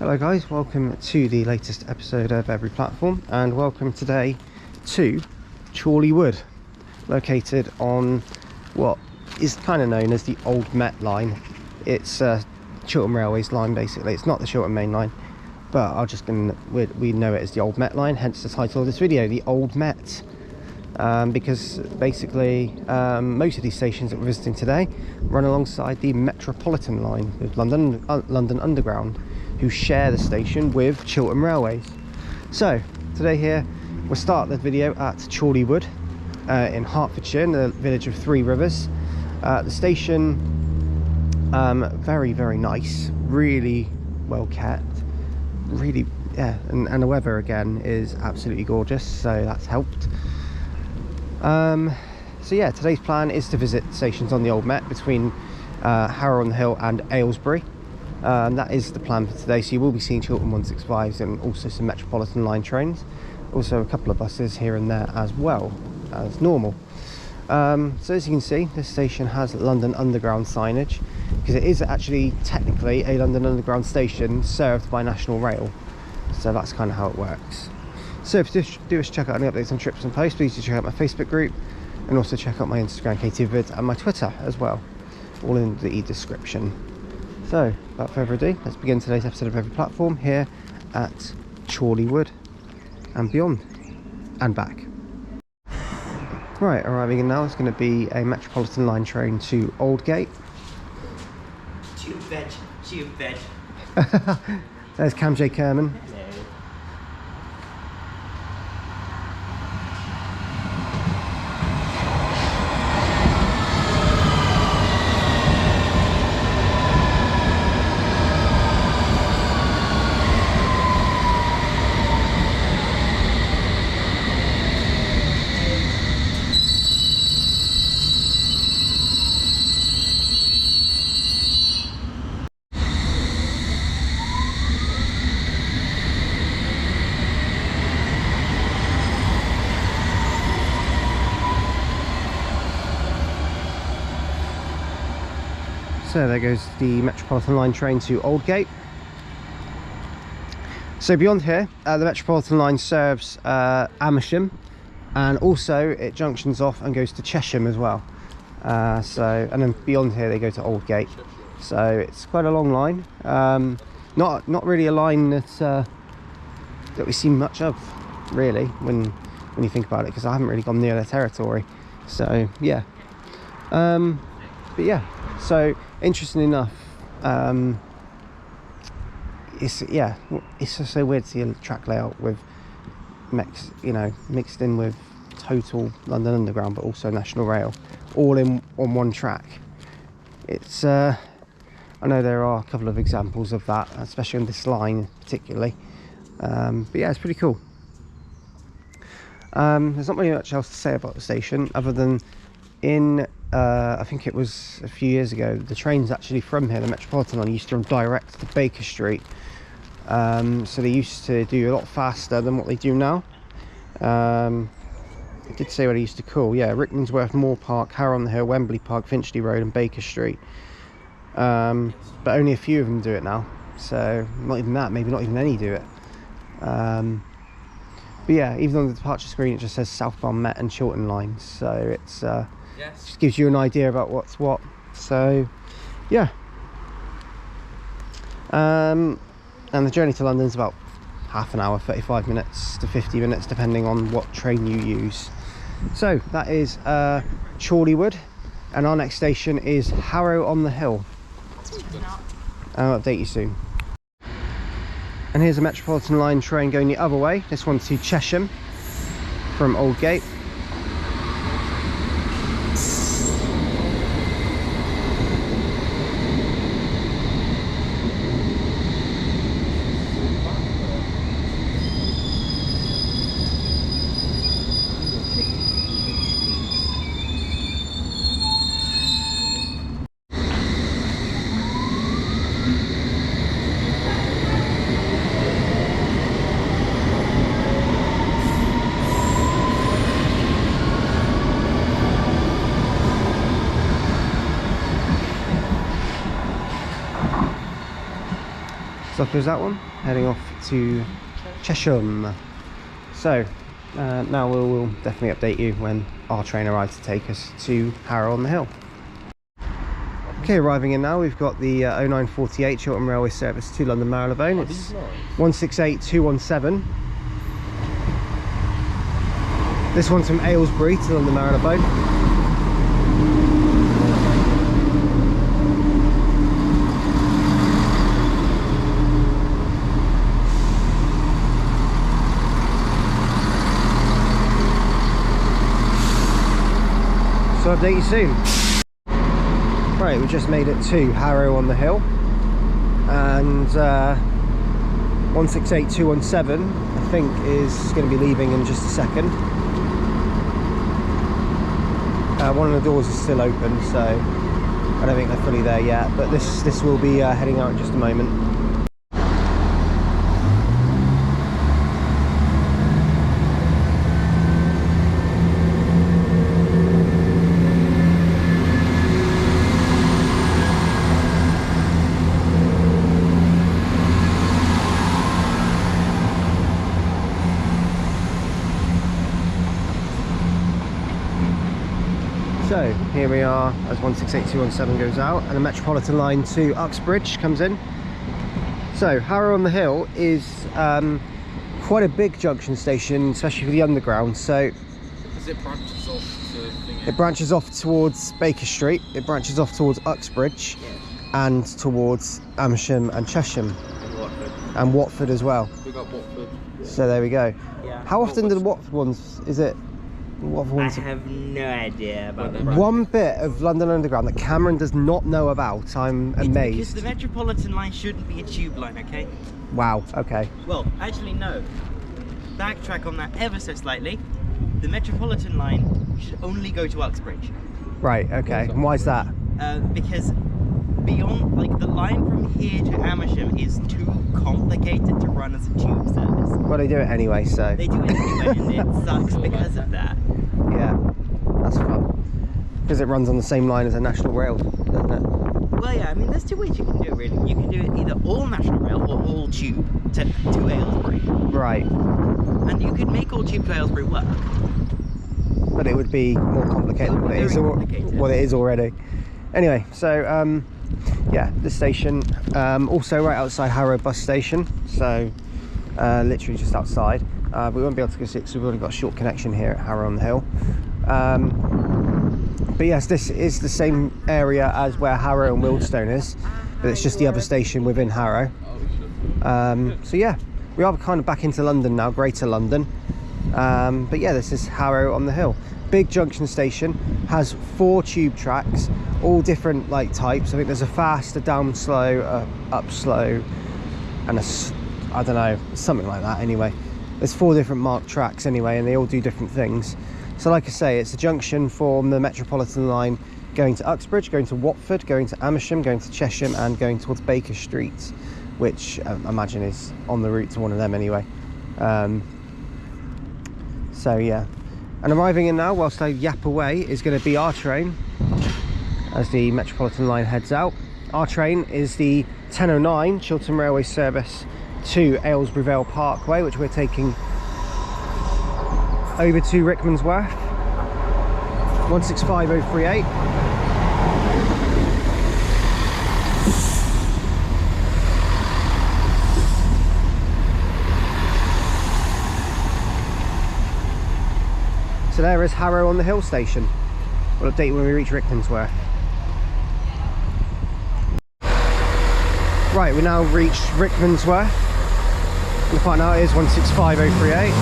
Hello guys, welcome to the latest episode of Every Platform, and welcome today to Chorley Wood, located on what is kind of known as the Old Met Line. It's Chiltern Railways line basically. It's not the Chiltern Main Line, but we know it as the Old Met Line, hence the title of this video, the Old Met. Because basically most of these stations that we're visiting today run alongside the Metropolitan Line with London Underground, who share the station with Chiltern Railways. So today here we'll start the video at Chorley Wood in Hertfordshire, in the village of Three Rivers. The station, very nice, really well kept, really, yeah, and the weather again is absolutely gorgeous, so that's helped. So yeah, today's plan is to visit stations on the Old Met between Harrow on the Hill and Aylesbury. That is the plan for today, so you will be seeing Chiltern 165s and also some Metropolitan Line trains, also a couple of buses here and there as well as normal. So as you can see, this station has London Underground signage, because it is actually technically a London Underground station served by National Rail, so that's kind of how it works. So if you do wish to check out any updates on trips and posts, please do check out my Facebook group, and also check out my Instagram KTVids and my Twitter as well, all in the description. So without further ado, let's begin today's episode of Every Platform here at Chorley Wood and beyond and back. Right, arriving in now is going to be a Metropolitan Line train to Aldgate. Chew veg. There's Cam J. Kerman. So there goes the Metropolitan Line train to Aldgate. So beyond here, the Metropolitan Line serves Amersham, and also it junctions off and goes to Chesham as well. And then beyond here they go to Aldgate. So it's quite a long line. Not really a line that we see much of, really, when you think about it, because I haven't really gone near their territory. So yeah, but yeah. So interesting enough, it's just so weird to see a track layout with mixed in with total London Underground, but also National Rail, all on one track. It's I know there are a couple of examples of that, especially on this line particularly, but yeah, it's pretty cool. There's not really much else to say about the station other than I think it was a few years ago, the trains actually from here, the Metropolitan Line, used to run direct to Baker Street. So they used to do a lot faster than what they do now. It did say what it used to call, yeah, Rickmansworth, Moor Park, Harrow on the Hill, Wembley Park, Finchley Road and Baker Street. But only a few of them do it now. So not even that, maybe not even any do it. But yeah, even on the departure screen it just says southbound Met and Chiltern lines. So it's just gives you an idea about what's what. So yeah, and the journey to London is about half an hour, 35 minutes to 50 minutes depending on what train you use. So that is Chorley Wood, and our next station is Harrow on the Hill. I'll update you soon. And here's a Metropolitan Line train going the other way, this one to Chesham from Aldgate. So off goes that one, heading off to Chesham. So now we'll definitely update you when our train arrives to take us to Harrow on the Hill. Okay, arriving in now, we've got the 0948 Chiltern Railways service to London Marylebone. It's 168217. This one's from Aylesbury to London Marylebone. So update you soon. Right, we just made it to Harrow on the Hill, and 168217 I think is going to be leaving in just a second. One of the doors is still open, so I don't think they're fully there yet, but this will be heading out in just a moment. So here we are as 168217 goes out, and the Metropolitan Line to Uxbridge comes in. So Harrow on the Hill is quite a big junction station, especially for the underground. So it branches off to it branches off towards Baker Street, it branches off towards Uxbridge, and towards Amersham and Chesham, and Watford as well. We got Watford. So there we go. Yeah. How often do the Watford ones, is it? I have no idea about that. One bit of London Underground that Cameron does not know about, I'm amazed. Because the Metropolitan Line shouldn't be a tube line, okay? Wow, okay. Well, actually no. Backtrack on that ever so slightly. The Metropolitan Line should only go to Uxbridge. Right, okay. And why is that? Because beyond, like, the line from here to Amersham is too complicated to run as a tube service. Well, they do it anyway, so... They do it anyway, and it sucks because of that. Yeah, that's fun. Because it runs on the same line as a national rail, doesn't it? Well, yeah, I mean, there's two ways you can do it, really. You can do it either all national rail or all tube to Aylesbury. Right. And you could make all tube to Aylesbury work. But it would be more complicated than what it is already. Anyway, so, yeah, this station, also right outside Harrow bus station. So, literally just outside. We won't be able to go see it because we've already got a short connection here at Harrow on the Hill. But yes, this is the same area as where Harrow and Wealdstone is, but it's just the other station within Harrow. So yeah, we are kind of back into London now, Greater London. But yeah, this is Harrow on the Hill. Big junction station, has 4 tube tracks, all different like types. I think there's a fast, a down slow, a up slow, and a, I don't know, something like that anyway. There's 4 different marked tracks anyway, and they all do different things. So like I say, it's a junction from the Metropolitan Line going to Uxbridge, going to Watford, going to Amersham, going to Chesham, and going towards Baker Street, which I imagine is on the route to one of them anyway. So yeah, and arriving in now, whilst I yap away, is going to be our train as the Metropolitan Line heads out. Our train is the 1009 Chiltern Railways service to Aylesbury Vale Parkway, which we're taking over to Rickmansworth, 165038. So there is Harrow on the Hill station. We'll update you when we reach Rickmansworth. Right, we now reached Rickmansworth. The part now is 165038.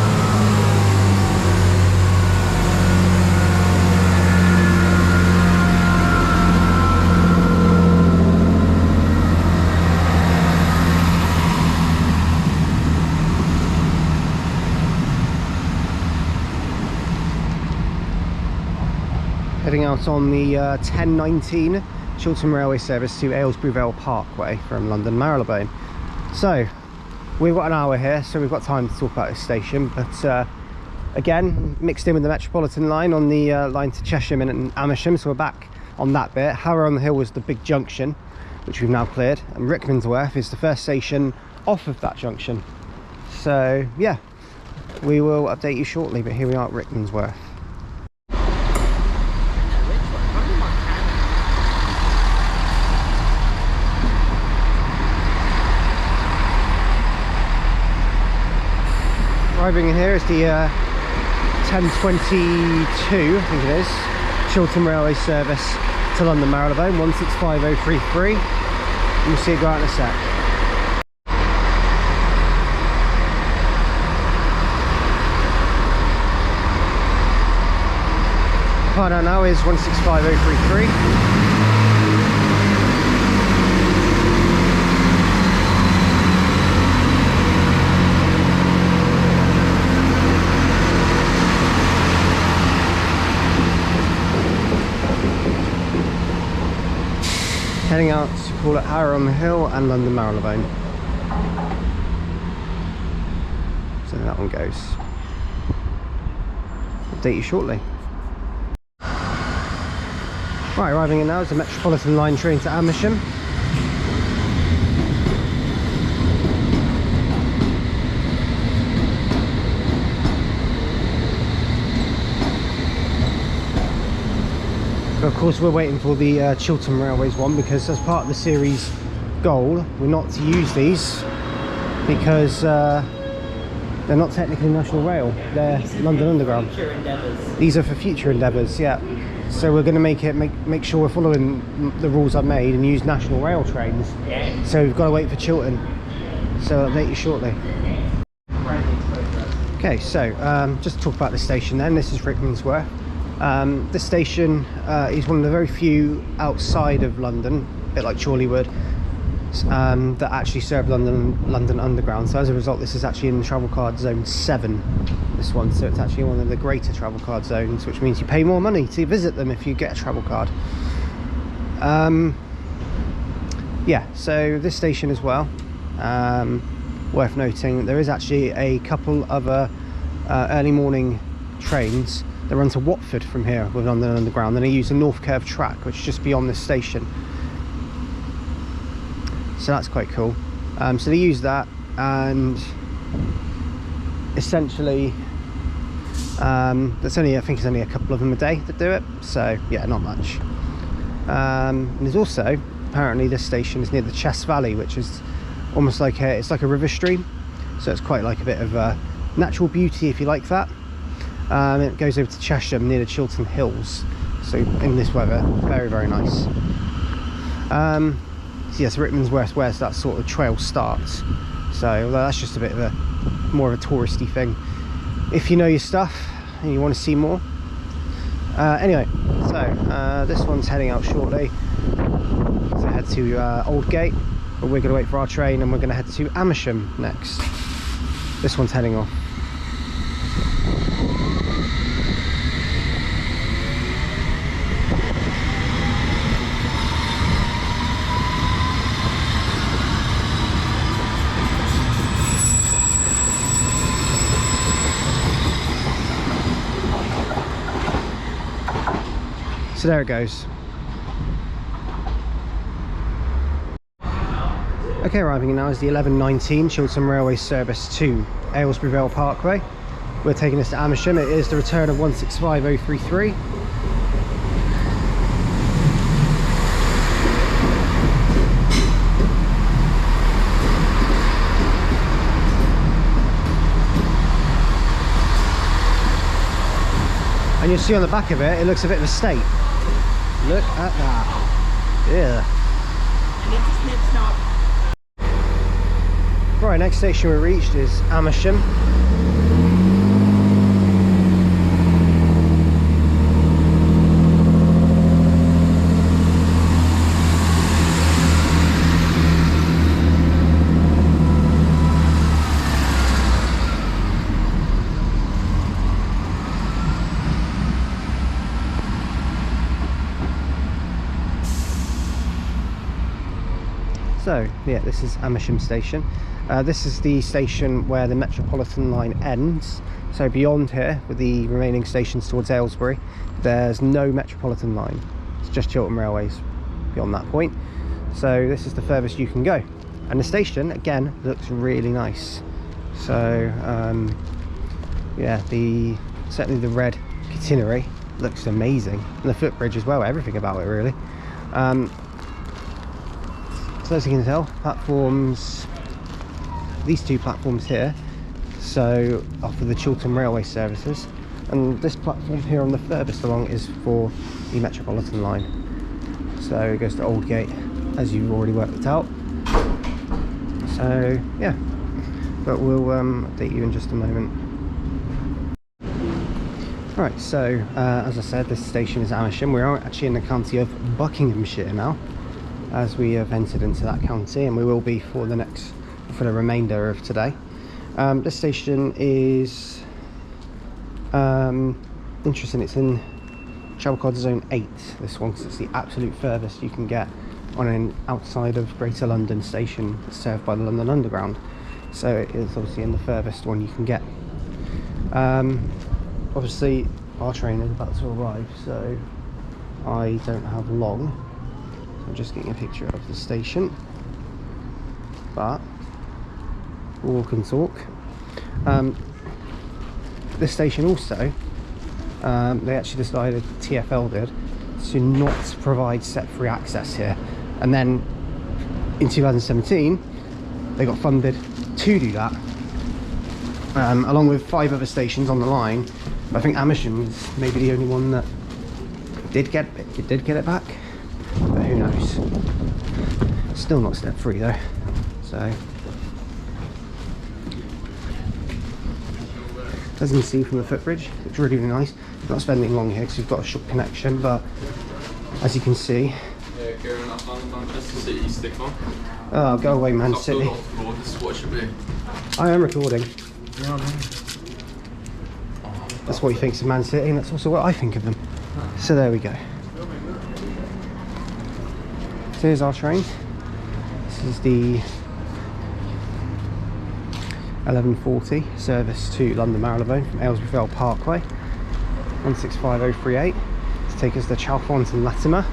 Heading out on the 1019 Chiltern Railway service to Aylesbury Vale Parkway from London Marylebone. So we've got an hour here, so we've got time to talk about this station, but again, mixed in with the Metropolitan Line on the line to Chesham and Amersham, so we're back on that bit. Harrow on the Hill was the big junction, which we've now cleared, and Rickmansworth is the first station off of that junction. So yeah, we will update you shortly, but here we are at Rickmansworth. Arriving in here is the 10:22, I think it is, Chiltern Railways service to London Marylebone, 165033. We'll see it go out in a sec. Part out now is 165033. Heading out to call at Harrow on the Hill and London Marylebone. So that one goes. Update you shortly. Right, arriving in now is the Metropolitan Line train to Amersham. Of course, we're waiting for the Chiltern Railways one, because as part of the series goal, we're not to use these because they're not technically National Rail, they're London Underground. These are for future endeavours, yeah. So we're going to make sure we're following the rules I've made and use National Rail trains. So we've got to wait for Chiltern. So I'll update you shortly. Okay, so just to talk about this station then, this is Rickmansworth. This station is one of the very few outside of London, a bit like Chorleywood, that actually serve London Underground. So as a result, this is actually in travel card zone 7, this one. So it's actually one of the greater travel card zones, which means you pay more money to visit them if you get a travel card. Yeah, so this station as well, worth noting, there is actually a couple other early morning trains that run to Watford from here with London Underground, and they use the North Curve track, which is just beyond this station. So that's quite cool. So they use that, and essentially that's only, I think it's only a couple of them a day that do it, so yeah, not much. And there's also, apparently this station is near the Chess Valley, which is almost like it's like a river stream, so it's quite like a bit of natural beauty if you like that. It goes over to Cheshire near the Chiltern Hills, so in this weather, very, very nice. So yes, Rickmansworth, where that sort of trail starts, so that's just a bit of a more of a touristy thing if you know your stuff and you want to see more. Anyway, so this one's heading out shortly, so head to Aldgate, but we're going to wait for our train, and we're going to head to Amersham next. This one's heading off. So there it goes. Okay, arriving now is the 11:19 Chiltern Railways service to Aylesbury Vale Parkway. We're taking this to Amersham. It is the return of 165033. And you'll see on the back of it, it looks a bit of a state. Look at that. Yeah. Right, next station we reached is Amersham. So yeah, this is Amersham station. This is the station where the Metropolitan Line ends. So beyond here, with the remaining stations towards Aylesbury, there's no Metropolitan Line. It's just Chiltern Railways beyond that point. So this is the furthest you can go, and the station again looks really nice. So yeah, certainly the red catenary looks amazing, and the footbridge as well, everything about it really. So as you can tell, platforms, these two platforms here, so offer the Chiltern Railway services, and this platform here on the furthest along is for the Metropolitan Line. So it goes to Aldgate, as you've already worked it out. So yeah, but we'll update you in just a moment. Right, so as I said, this station is Amersham. We're actually in the county of Buckinghamshire now, as we have entered into that county, and we will be for the remainder of today. This station is interesting. It's in travel card zone 8, this one, because it's the absolute furthest you can get on an outside of Greater London station served by the London Underground. So it is obviously in the furthest one you can get. Obviously our train is about to arrive, so I don't have long. I'm just getting a picture of the station, but we'll walk and talk. This station also, they actually decided, TfL did, to not provide set-free access here, and then in 2017 they got funded to do that, along with 5 other stations on the line. I think Amersham is maybe the only one that did get it back, but who knows. Still not step free though. So as you can see from the footbridge, it's really, really nice. I'm not spending long here because we've got a short connection, but as you can see. Yeah, going up Manchester City, stick on. Oh, go away, Man City. This is what it should be. I am recording. Yeah, That's what he thinks of Man City, and that's also what I think of them. So there we go. So here's our train. This is the 11:40 service to London Marylebone from Aylesbury Parkway, 165038, to take us to Chalfont and Latimer.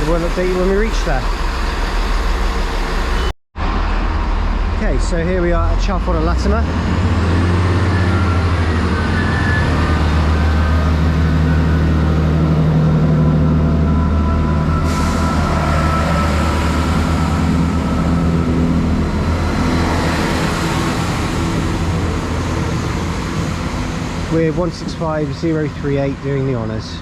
We'll update you when we reach there. Okay, so here we are at Chalfont and Latimer. We're 165038 doing the honours.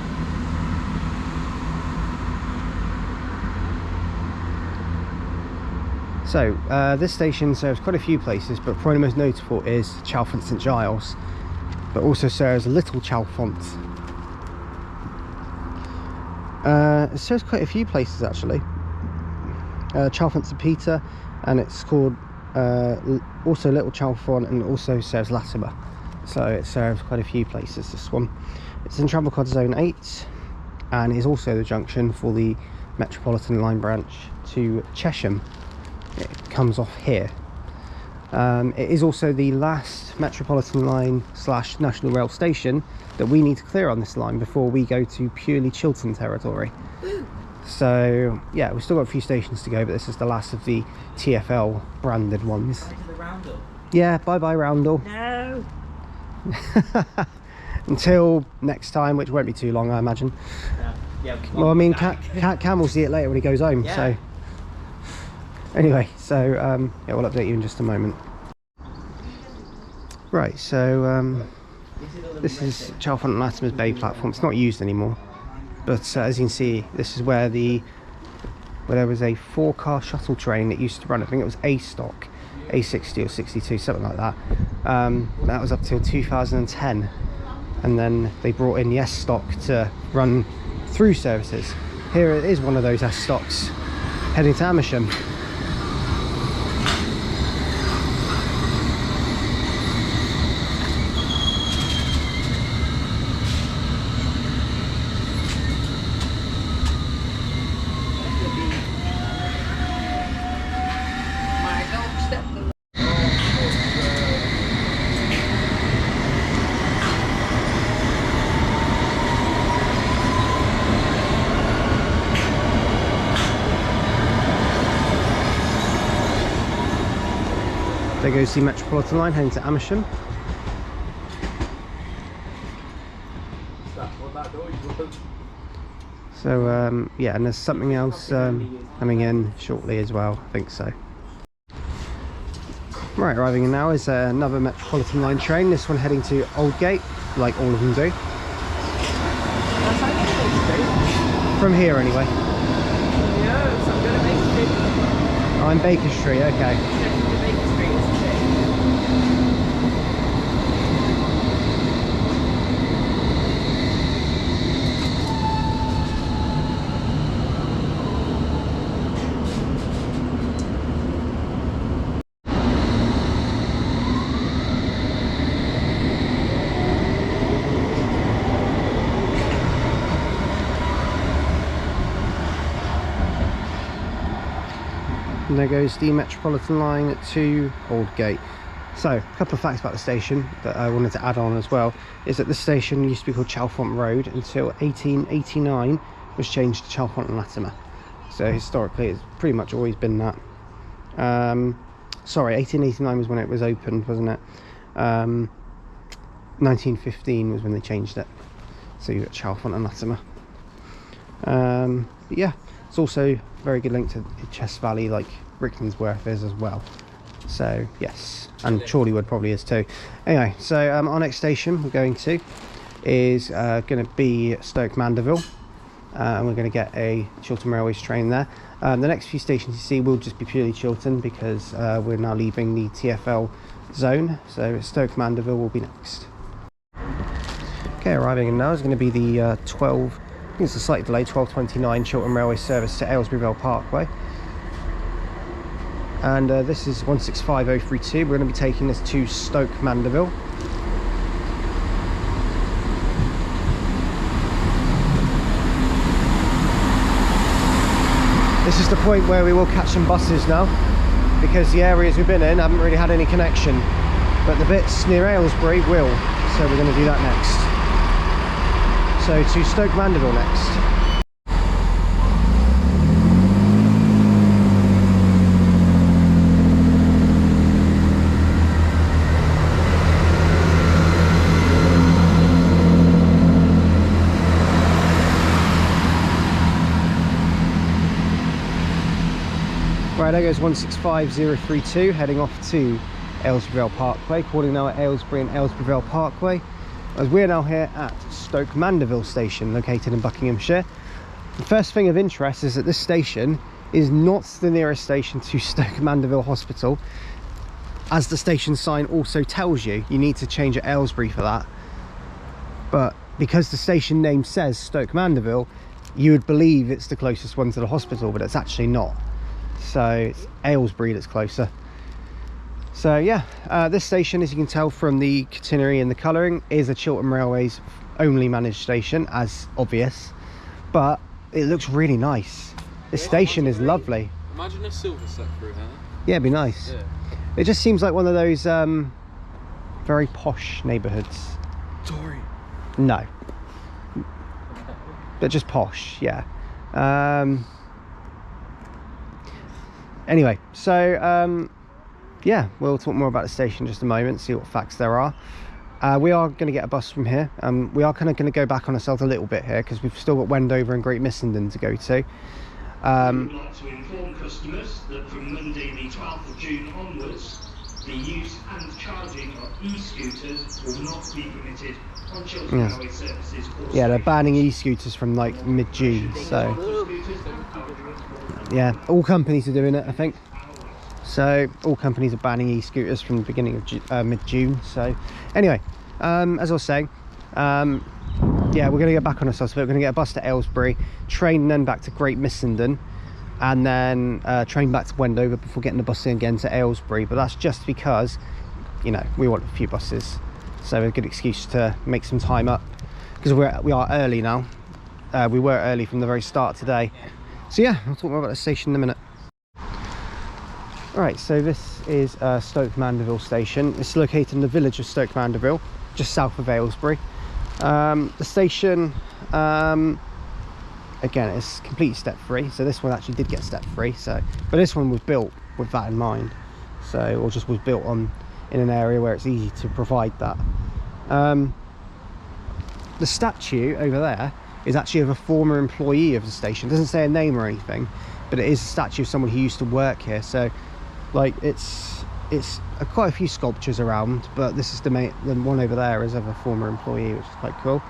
So this station serves quite a few places, but probably the most notable is Chalfont St Giles, but also serves Little Chalfont. It serves quite a few places actually. Chalfont St Peter, and it's called also Little Chalfont, and also serves Latimer. So it serves quite a few places, this one. It's in travel card zone 8, and is also the junction for the Metropolitan Line branch to Chesham. It comes off here. It is also the last Metropolitan Line / National Rail station that we need to clear on this line before we go to purely Chiltern territory. So yeah, we've still got a few stations to go, but this is the last of the TfL branded ones. Yeah, bye bye Roundel. No. Until next time, which won't be too long, I imagine. Yeah. Well, I mean, Cam will see it later when he goes home. Yeah. So anyway, so yeah, we'll update you in just a moment. Right, so this is Chalfont and Latimer's Bay platform. It's not used anymore, but as you can see, this is where there was a 4-car shuttle train that used to run. I think it was A stock, A60 or 62, something like that. That was up till 2010, and then they brought in the S stock to run through services. Here it is, one of those S stocks heading to Amersham. There goes the Metropolitan Line heading to Amersham. So yeah, and there's something else coming in shortly as well, I think so. Right, arriving in now is another Metropolitan Line train, this one heading to Aldgate, like all of them do. From here anyway. Yeah, so I'm going to Baker Street. Oh, I'm Baker Street, okay. Baker Street is And there goes the Metropolitan Line to Aldgate. So, a couple of facts about the station that I wanted to add on as well is that the station used to be called Chalfont Road until 1889 was changed to Chalfont and Latimer. So historically it's pretty much always been that. Sorry, 1889 was when it was opened, wasn't it? 1915 was when they changed it. So you got Chalfont and Latimer. But yeah, it's also a very good link to Chess Valley, like Rickmansworth is as well. So yes, and Chorleywood probably is too. Anyway, so our next station we're going to is going to be Stoke Mandeville, and we're going to get a Chiltern Railways train there. The next few stations you see will just be purely Chiltern because we're now leaving the TfL zone, so Stoke Mandeville will be next. Okay, arriving in now is going to be the 12, I think it's a slight delay, 12:29 Chiltern Railway service to Aylesbury Parkway. And this is 165032. We're going to be taking this to Stoke Mandeville. This is the point where we will catch some buses now, because the areas we've been in haven't really had any connection, but the bits near Aylesbury will, so we're going to do that next. So to Stoke Mandeville next. Right, there goes 165032 heading off to Aylesbury Parkway, calling now at Aylesbury and Aylesbury Parkway, as we're now here at Stoke Mandeville station, located in Buckinghamshire. The first thing of interest is that this station is not the nearest station to Stoke Mandeville Hospital. As the station sign also tells you, you need to change at Aylesbury for that. But because the station name says Stoke Mandeville, you would believe it's the closest one to the hospital, but it's actually not. So it's Aylesbury that's closer. So yeah, this station, as you can tell from the catenary and the colouring, is a Chiltern Railways only managed station, as obvious, but it looks really nice. This station is lovely. Imagine a silver set through here. Yeah, it'd be nice. Yeah. It just seems like one of those very posh neighbourhoods. Tory. No, but just posh, yeah. Anyway, so yeah, we'll talk more about the station in just a moment, see what facts there are. We are going to get a bus from here. We are kind of going to go back on ourselves a little bit here because we've still got Wendover and Great Missenden to go to. We would like to inform customers that from Monday the 12th of June onwards, the use and charging of e-scooters will not be permitted on Chiltern Railway services. Yeah, they're banning e-scooters from like mid-June, so yeah, all companies are doing it, I think. So all companies are banning e-scooters from the beginning of mid-June. So anyway, as I was saying, yeah, we're going to get back on ourselves. So we're going to get a bus to Aylesbury, train then back to Great Missenden, and then train back to Wendover before getting the bus in again to Aylesbury. But that's just because, you know, we want a few buses, so a good excuse to make some time up, because we are early now. We were early from the very start today. So yeah, I'll talk more about the station in a minute. Alright, so this is Stoke Mandeville station. It's located in the village of Stoke Mandeville, just south of Aylesbury. The station, again, it's completely step free, so this one actually did get step free, so, but this one was built with that in mind. so, or just was built on in an area where it's easy to provide that. The statue over there is actually of a former employee of the station. It doesn't say a name or anything, but it is a statue of someone who used to work here. So like it's quite a few sculptures around, but this is the one over there is of a former employee, which is quite cool.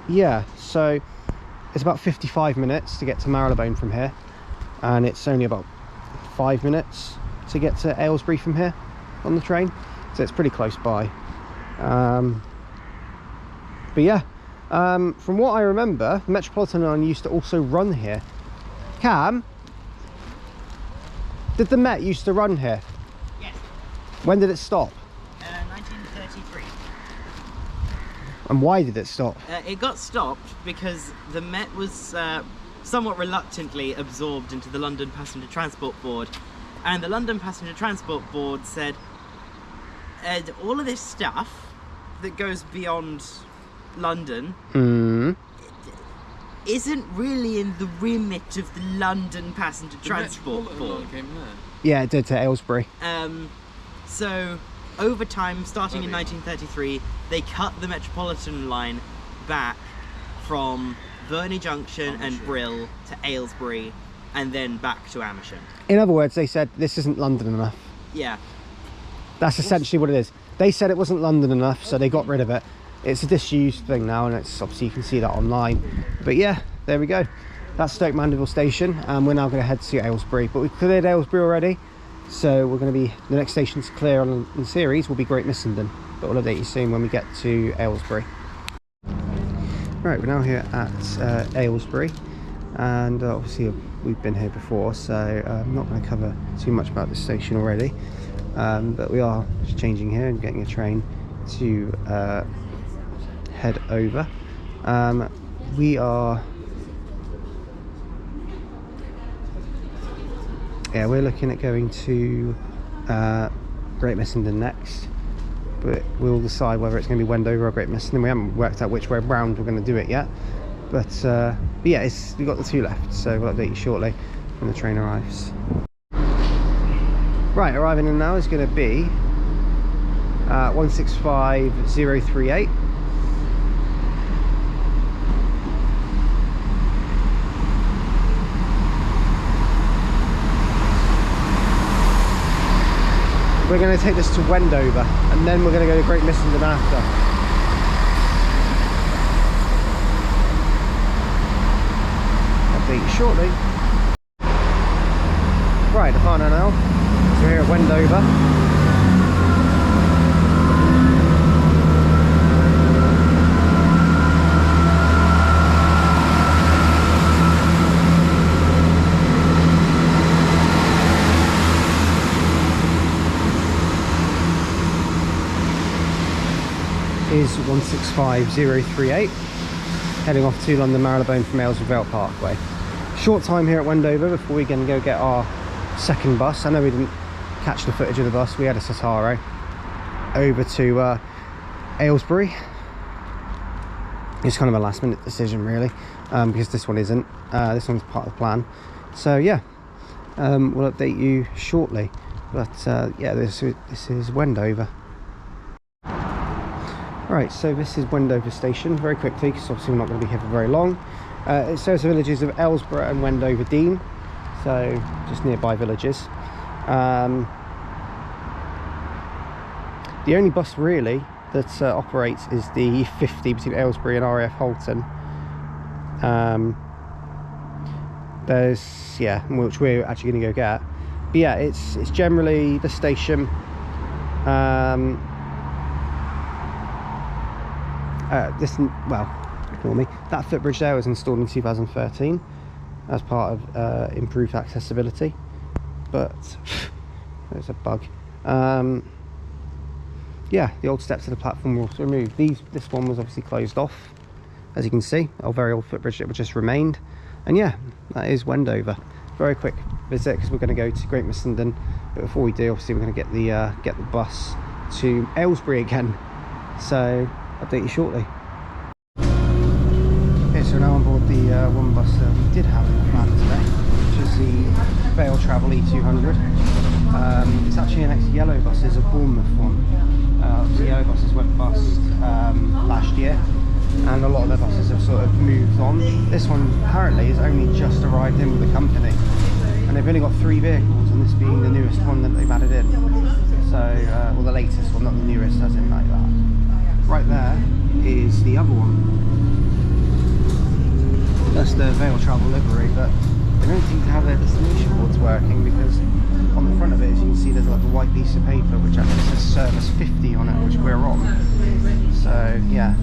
Yeah, so it's about 55 minutes to get to Marylebone from here, and it's only about 5 minutes to get to Aylesbury from here on the train, so it's pretty close by. But yeah, from what I remember, the Metropolitan Line used to also run here. Cam, did the Met used to run here? Yes. When did it stop? 1933. And why did it stop? It got stopped because the Met was somewhat reluctantly absorbed into the London Passenger Transport Board, and the London Passenger Transport Board said all of this stuff that goes beyond London isn't really in the remit of the London Passenger Transport Board. Yeah, it did to Aylesbury. So over time, starting in 1933, they cut the Metropolitan Line back from Verney Junction and Brill to Aylesbury, and then back to Amersham. In other words, they said this isn't London enough. Yeah. That's essentially what it is. They said it wasn't London enough, so they got rid of it. It's a disused thing now, and it's obviously you can see that online. But yeah, there we go. That's Stoke Mandeville station, and we're now going to head to Aylesbury. But we've cleared Aylesbury already, so we're going to be, the next station to clear on the series will be Great Missenden. But we'll update you soon when we get to Aylesbury. Right, we're now here at Aylesbury, and obviously we've been here before, so I'm not going to cover too much about the station already. But we are just changing here and getting a train to head over. We're looking at going to Great Missenden next, but we'll decide whether it's going to be Wendover or Great Missenden. We haven't worked out which way round we're going to do it yet, but yeah, we've got the two left, so we'll update you shortly when the train arrives. Right, arriving in now is going to be 165038. We're going to take this to Wendover, and then we're going to go to Great Missenden after. Update you shortly. Right, the partner now. So we're here at Wendover. Is 165038, heading off to London Marylebone from Aylesbury Vale Parkway. Short time here at Wendover before we can go get our second bus. I know we didn't catch the footage of the bus. We had a Harrow over to Aylesbury. It's kind of a last minute decision really, because this one isn't. This one's part of the plan. So yeah, we'll update you shortly. But yeah, this is Wendover. Right, so this is Wendover station, very quickly, because obviously we're not going to be here for very long. It serves the villages of Aylesbury and Wendover Dean, so just nearby villages. The only bus really that operates is the 50 between Aylesbury and RAF Halton. There's, yeah, which we're actually going to go get. But yeah, it's generally the station. Ignore me. That footbridge there was installed in 2013 as part of improved accessibility, but there's a bug. Yeah, the old steps of the platform were also removed. This one was obviously closed off, as you can see, a very old footbridge that just remained. And yeah, that is Wendover. Very quick visit because we're going to go to Great Missenden, but before we do, obviously we're going to get the bus to Aylesbury again. So update you shortly. Okay, so we're now on board the one bus that we Vale Travel E200. It's actually an ex-Yellow Buses, a Bournemouth one. The Yellow Buses went bust last year, and a lot of their buses have sort of moved on. This one apparently has only just arrived in with the company, and they've only got 3 vehicles, and this being the newest one that they've added in. So, well, the latest one, not the newest, as in like that. Right there is the other one. That's the Vale Travel livery, but they don't seem to have their destination boards working, because on the front of it, as you can see, there's like a white piece of paper which actually says service 50 on it, which we're on. So yeah.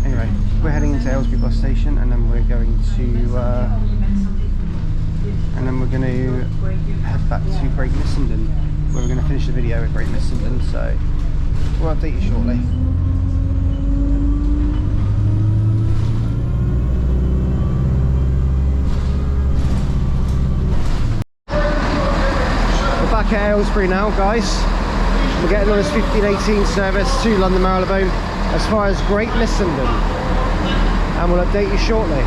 Anyway, we're heading into Aylesbury bus station, and then we're going to head back to Great Missenden, where we're going to finish the video at Great Missenden. So we'll update you shortly. Back at Aylesbury now, guys. We're getting on this 1518 service to London Marylebone as far as Great Missenden, and we'll update you shortly.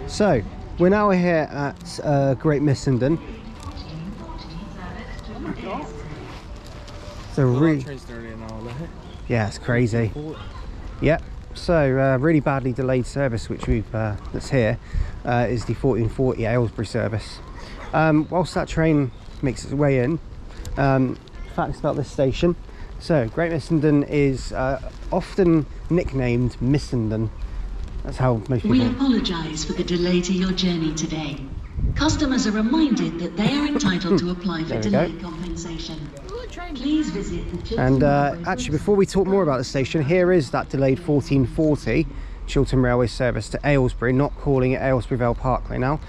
So, we're now here at Great Missenden. Yeah, it's crazy. Yep. So, really badly delayed service, which we've that's here, is the 1440 Aylesbury service. Whilst that train makes its way in, facts about this station. So, Great Missenden is often nicknamed Missenden. That's how most people... We apologise for the delay to your journey today. Customers are reminded that they are entitled to apply for delay compensation. Please visit the Chiltern Railways actually, before we talk more about the station, here is that delayed 1440 Chiltern Railways service to Aylesbury, not calling it Aylesbury Vale Parkway now,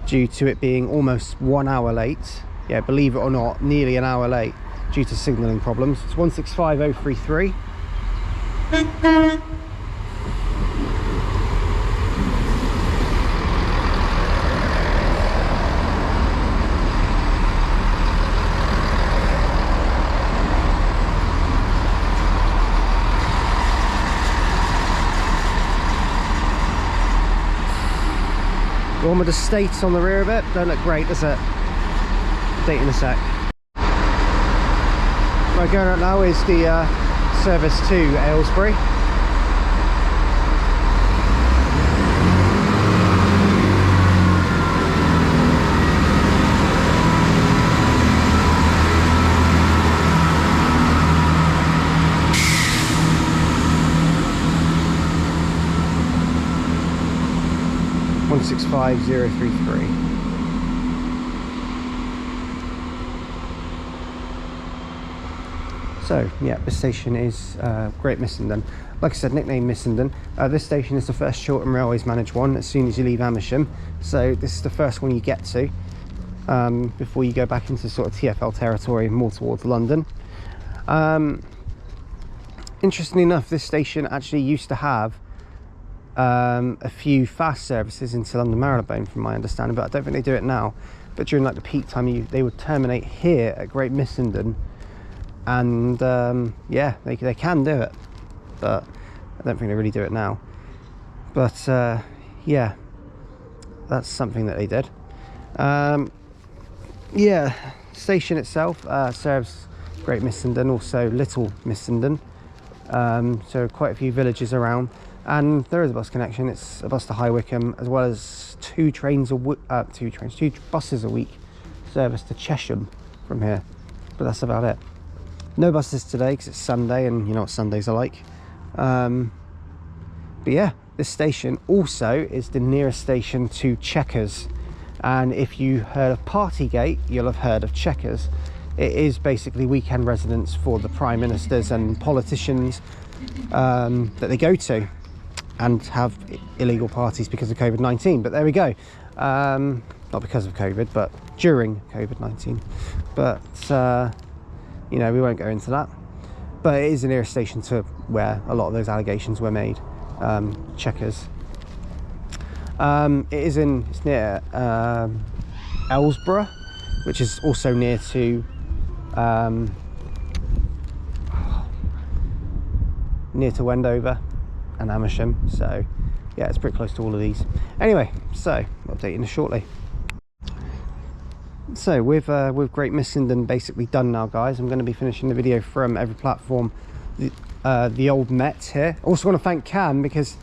due to it being almost 1 hour late. Yeah, believe it or not, nearly an hour late due to signalling problems. It's 165033. The one with the states on the rear of it don't look great, does it? Date in a sec. Right, going out now is the service to Aylesbury. One 165033. So yeah, this station is Great Missenden. Like I said, nicknamed Missenden. This station is the first Chiltern Railways managed one as soon as you leave Amersham. So this is the first one you get to before you go back into sort of TfL territory, more towards London. Interestingly enough, this station actually used to have a few fast services into London Marylebone, from my understanding, but I don't think they do it now. But during like the peak time, they would terminate here at Great Missenden, and yeah, they can do it, but I don't think they really do it now. But yeah, that's something that they did. Yeah, station itself serves Great Missenden, also Little Missenden, so quite a few villages around. And there is a bus connection. It's a bus to High Wycombe, as well as two buses a week service to Chesham from here. But that's about it. No buses today because it's Sunday, and you know what Sundays are like. But yeah, this station also is the nearest station to Chequers. And if you heard of Partygate, you'll have heard of Chequers. it is basically weekend residence for the prime ministers and politicians that they go to, and have illegal parties because of COVID-19. But there we go. Not because of COVID, but during COVID-19. But you know, we won't go into that. But it is an nearest station to where a lot of those allegations were made. Checkers. It's near Aylesbury, which is also near to Wendover and Amersham. So yeah, it's pretty close to all of these. Anyway, so I'll update you shortly. So with Great Missenden basically done now, guys, I'm going to be finishing the video from every platform. The old Met here. I also want to thank Cam, because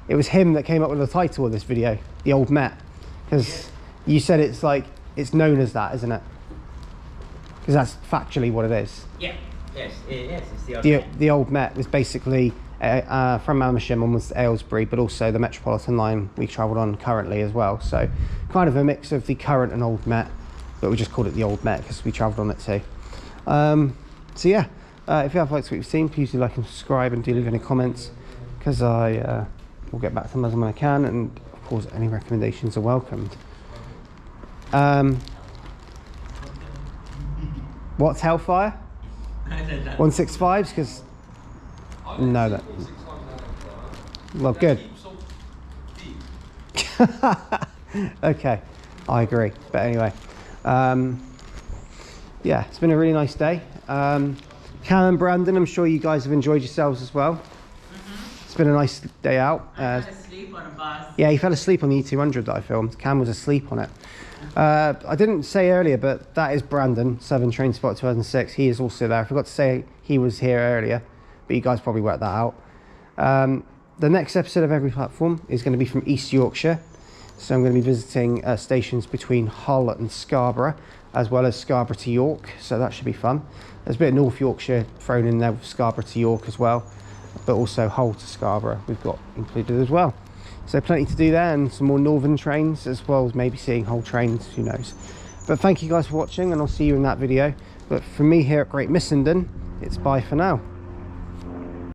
it was him that came up with the title of this video, the old Met, because you said it's like, it's known as that, isn't it? Because that's factually what it is. Yeah, yes, it's the old Met. The old Met was basically from Amersham onwards to Aylesbury, but also the Metropolitan Line we travelled on currently as well. So kind of a mix of the current and old Met, but we just called it the old Met because we travelled on it too. So yeah, if you have liked what you've seen, please do like and subscribe, and do leave any comments, because I will get back to them as and when I can, and of course any recommendations are welcomed. What's Hellfire? 165s, because no, that well, good. Okay, I agree, but anyway, yeah, it's been a really nice day. Cam and Brandon, I'm sure you guys have enjoyed yourselves as well. It's been a nice day out. I fell asleep on a bus. Yeah, he fell asleep on the E200 that I filmed. Cam was asleep on it. I didn't say earlier, but that is Brandon, Southern Train Spot 2006. He is also there. I forgot to say he was here earlier, but you guys probably worked that out. The next episode of Every Platform is going to be from East Yorkshire. So I'm going to be visiting stations between Hull and Scarborough, as well as Scarborough to York. So that should be fun. There's a bit of North Yorkshire thrown in there with Scarborough to York as well, but also Hull to Scarborough we've got included as well. So plenty to do there, and some more northern trains, as well as maybe seeing Hull trains, who knows. But thank you guys for watching, and I'll see you in that video. But from me here at Great Missenden, it's bye for now.